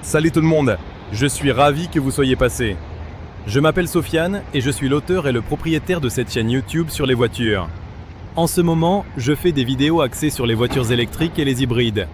Salut tout le monde, je suis ravi que vous soyez passé. Je m'appelle Sofiane et je suis l'auteur et le propriétaire de cette chaîne YouTube sur les voitures. En ce moment, je fais des vidéos axées sur les voitures électriques et les hybrides.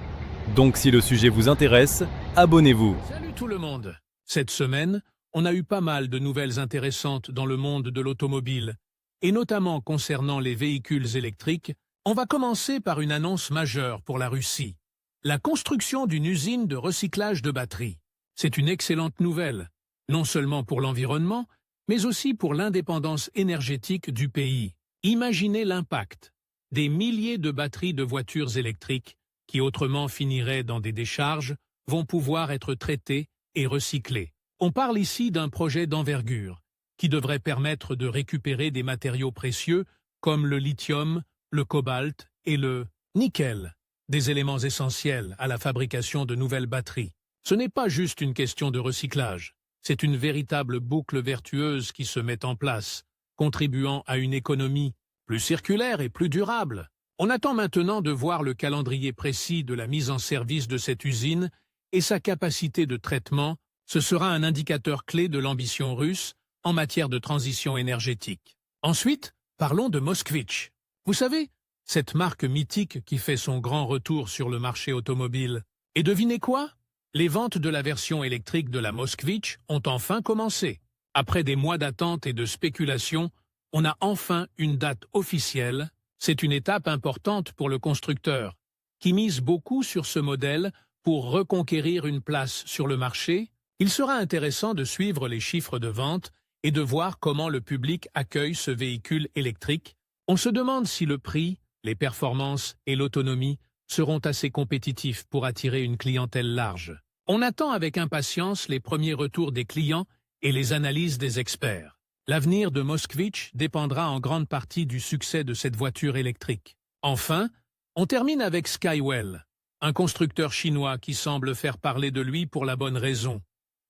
Donc si le sujet vous intéresse, abonnez-vous. Salut tout le monde. Cette semaine, on a eu pas mal de nouvelles intéressantes dans le monde de l'automobile, et notamment concernant les véhicules électriques. On va commencer par une annonce majeure pour la Russie. La construction d'une usine de recyclage de batteries. C'est une excellente nouvelle, non seulement pour l'environnement, mais aussi pour l'indépendance énergétique du pays. Imaginez l'impact. Des milliers de batteries de voitures électriques, qui autrement finiraient dans des décharges, vont pouvoir être traitées et recyclées. On parle ici d'un projet d'envergure, qui devrait permettre de récupérer des matériaux précieux comme le lithium, le cobalt et le nickel, des éléments essentiels à la fabrication de nouvelles batteries. Ce n'est pas juste une question de recyclage, c'est une véritable boucle vertueuse qui se met en place, contribuant à une économie plus circulaire et plus durable. On attend maintenant de voir le calendrier précis de la mise en service de cette usine et sa capacité de traitement. Ce sera un indicateur clé de l'ambition russe en matière de transition énergétique. Ensuite, parlons de Moskvitch. Vous savez, cette marque mythique qui fait son grand retour sur le marché automobile. Et devinez quoi? Les ventes de la version électrique de la Moskvitch ont enfin commencé. Après des mois d'attente et de spéculation, on a enfin une date officielle. C'est une étape importante pour le constructeur, qui mise beaucoup sur ce modèle pour reconquérir une place sur le marché. Il sera intéressant de suivre les chiffres de vente et de voir comment le public accueille ce véhicule électrique. On se demande si le prix, les performances et l'autonomie seront assez compétitifs pour attirer une clientèle large. On attend avec impatience les premiers retours des clients et les analyses des experts. L'avenir de Moskvitch dépendra en grande partie du succès de cette voiture électrique. Enfin, on termine avec Skywell, un constructeur chinois qui semble faire parler de lui pour la bonne raison: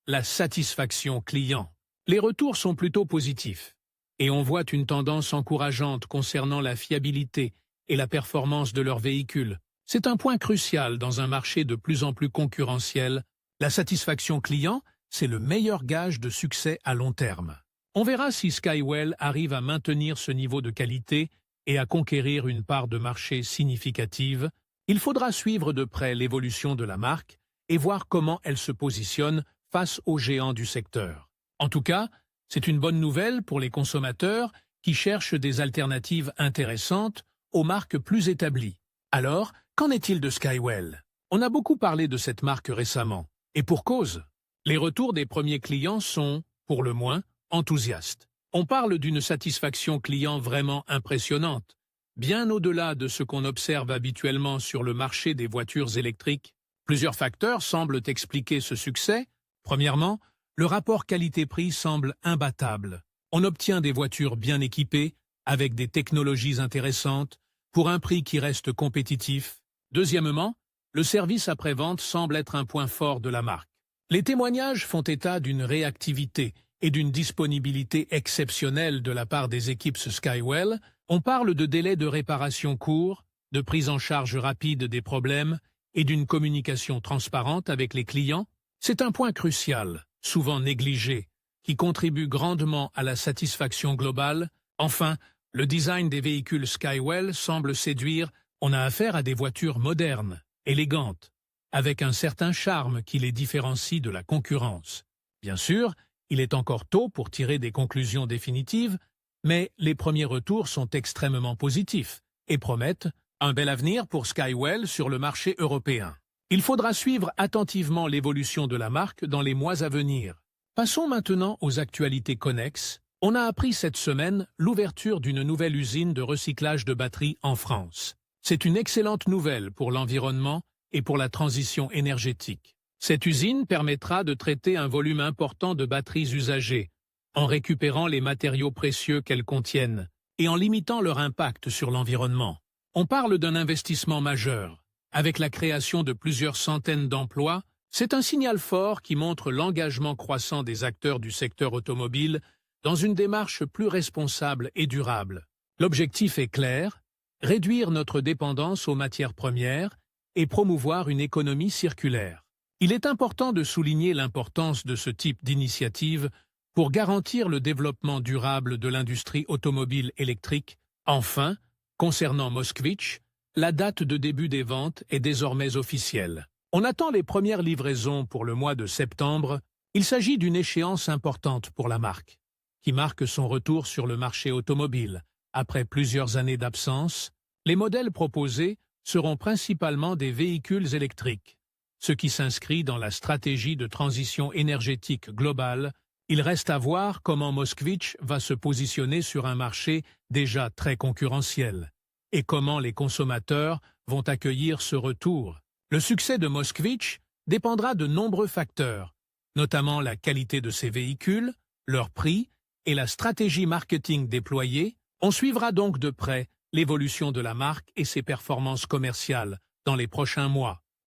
la satisfaction client. Les retours sont plutôt positifs, et on voit une tendance encourageante concernant la fiabilité et la performance de leurs véhicules. C'est un point crucial dans un marché de plus en plus concurrentiel. La satisfaction client, c'est le meilleur gage de succès à long terme. On verra si Skywell arrive à maintenir ce niveau de qualité et à conquérir une part de marché significative. Il faudra suivre de près l'évolution de la marque et voir comment elle se positionne face aux géants du secteur. En tout cas, c'est une bonne nouvelle pour les consommateurs qui cherchent des alternatives intéressantes aux marques plus établies. Alors, qu'en est-il de Skywell? On a beaucoup parlé de cette marque récemment, et pour cause. Les retours des premiers clients sont, pour le moins, enthousiastes. On parle d'une satisfaction client vraiment impressionnante, bien au-delà de ce qu'on observe habituellement sur le marché des voitures électriques. Plusieurs facteurs semblent expliquer ce succès. Premièrement, le rapport qualité-prix semble imbattable. On obtient des voitures bien équipées, avec des technologies intéressantes, pour un prix qui reste compétitif. Deuxièmement, le service après-vente semble être un point fort de la marque. Les témoignages font état d'une réactivité et d'une disponibilité exceptionnelle de la part des équipes Skywell. On parle de délais de réparation courts, de prise en charge rapide des problèmes et d'une communication transparente avec les clients. C'est un point crucial, souvent négligé, qui contribue grandement à la satisfaction globale. Enfin, le design des véhicules Skywell semble séduire. On a affaire à des voitures modernes, élégantes, avec un certain charme qui les différencie de la concurrence. Bien sûr, il est encore tôt pour tirer des conclusions définitives, mais les premiers retours sont extrêmement positifs et promettent un bel avenir pour Skywell sur le marché européen. Il faudra suivre attentivement l'évolution de la marque dans les mois à venir. Passons maintenant aux actualités connexes. On a appris cette semaine l'ouverture d'une nouvelle usine de recyclage de batteries en France. C'est une excellente nouvelle pour l'environnement et pour la transition énergétique. Cette usine permettra de traiter un volume important de batteries usagées, en récupérant les matériaux précieux qu'elles contiennent et en limitant leur impact sur l'environnement. On parle d'un investissement majeur. Avec la création de plusieurs centaines d'emplois, c'est un signal fort qui montre l'engagement croissant des acteurs du secteur automobile dans une démarche plus responsable et durable. L'objectif est clair: réduire notre dépendance aux matières premières et promouvoir une économie circulaire. Il est important de souligner l'importance de ce type d'initiative pour garantir le développement durable de l'industrie automobile électrique. Enfin, concernant Moskvitch, la date de début des ventes est désormais officielle. On attend les premières livraisons pour le mois de septembre. Il s'agit d'une échéance importante pour la marque, qui marque son retour sur le marché automobile. Après plusieurs années d'absence, les modèles proposés seront principalement des véhicules électriques, ce qui s'inscrit dans la stratégie de transition énergétique globale. Il reste à voir comment Moskvitch va se positionner sur un marché déjà très concurrentiel et comment les consommateurs vont accueillir ce retour. Le succès de Moskvitch dépendra de nombreux facteurs, notamment la qualité de ses véhicules, leur prix et la stratégie marketing déployée. On suivra donc de près l'évolution de la marque et ses performances commerciales dans les prochains mois.